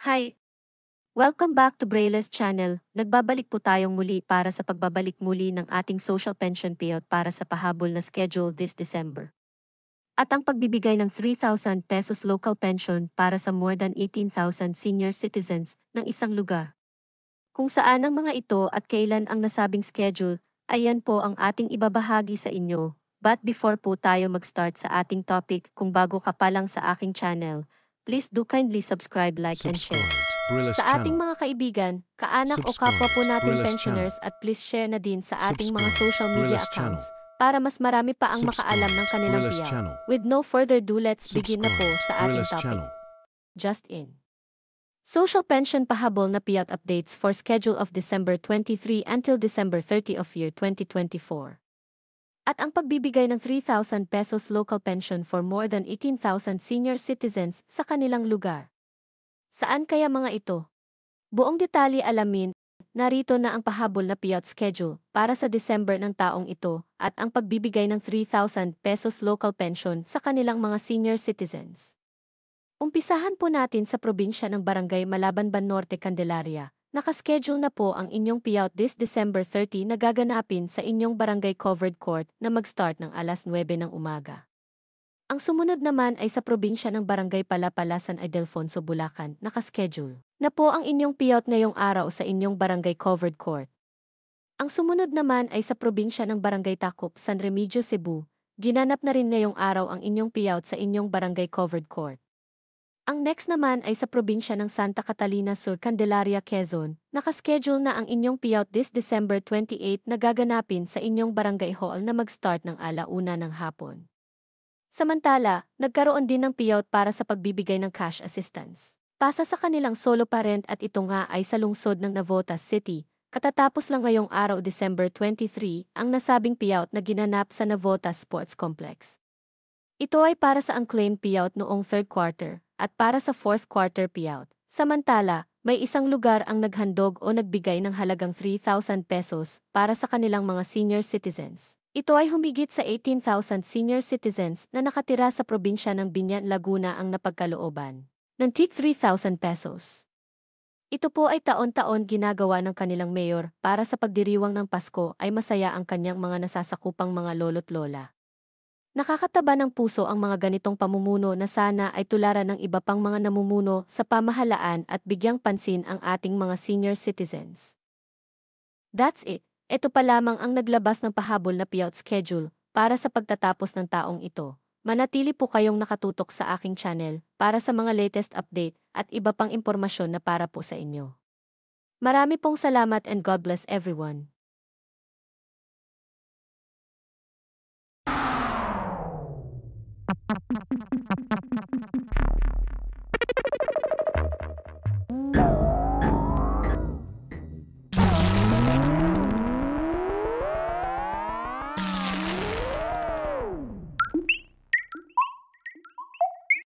Hi! Welcome back to Braille's channel. Nagbabalik po tayong muli para sa pagbabalik muli ng ating social pension payout para sa pahabol na schedule this December. At ang pagbibigay ng 3,000 pesos local pension para sa more than 18,000 senior citizens ng isang lugar. Kung saan ang mga ito at kailan ang nasabing schedule, ayan po ang ating ibabahagi sa inyo. But before po tayo mag-start sa ating topic, kung bago ka pa lang sa aking channel, please do kindly subscribe, like, and share. Sa ating mga kaibigan, kaanak o kapwa po nating pensioners at please share na din sa ating mga social media accounts para mas marami pa ang makaalam ng kanilang payout. With no further ado, let's begin na po sa ating topic. Just in. Social pension pahabol na payout updates for schedule of December 23 until December 30 of year 2024. At ang pagbibigay ng 3,000 pesos local pension for more than 18,000 senior citizens sa kanilang lugar. Saan kaya mga ito? Buong detalye alamin, narito na ang pahabol na payout schedule para sa December ng taong ito at ang pagbibigay ng 3,000 pesos local pension sa kanilang mga senior citizens. Umpisahan po natin sa probinsya ng Barangay Malabanban Norte, Candelaria. Nakaschedule na po ang inyong payout this December 30 na gaganapin sa inyong barangay covered court na mag-start ng alas 9 ng umaga. Ang sumunod naman ay sa probinsya ng Barangay Palapalasan, Ildefonso, Bulacan, nakaschedule na po ang inyong payout ngayong araw sa inyong barangay covered court. Ang sumunod naman ay sa probinsya ng Barangay Takop, San Remigio, Cebu, ginanap na rin ngayong araw ang inyong payout sa inyong barangay covered court. Ang next naman ay sa probinsya ng Santa Catalina Sur, Candelaria, Quezon, nakaschedule na ang inyong payout this December 28 na gaganapin sa inyong barangay hall na mag-start ng alauna ng hapon. Samantala, nagkaroon din ng payout para sa pagbibigay ng cash assistance pasa sa kanilang solo parent at ito nga ay sa lungsod ng Navotas City. Katatapos lang ngayong araw December 23 ang nasabing payout na ginanap sa Navotas Sports Complex. Ito ay para sa unclaimed payout noong third quarter at para sa fourth quarter payout. Samantala, may isang lugar ang naghandog o nagbigay ng halagang 3,000 pesos para sa kanilang mga senior citizens. Ito ay humigit sa 18,000 senior citizens na nakatira sa probinsya ng Biñan, Laguna ang napagkalooban ng tig 3,000 pesos. Ito po ay taon-taon ginagawa ng kanilang mayor para sa pagdiriwang ng Pasko ay masaya ang kanyang mga nasasakupang mga lolo't lola. Nakakataba ng puso ang mga ganitong pamumuno na sana ay tularan ng iba pang mga namumuno sa pamahalaan at bigyang pansin ang ating mga senior citizens. That's it. Ito pa lamang ang naglabas ng pahabol na payout schedule para sa pagtatapos ng taong ito. Manatili po kayong nakatutok sa aking channel para sa mga latest update at iba pang impormasyon na para po sa inyo. Marami pong salamat and God bless everyone.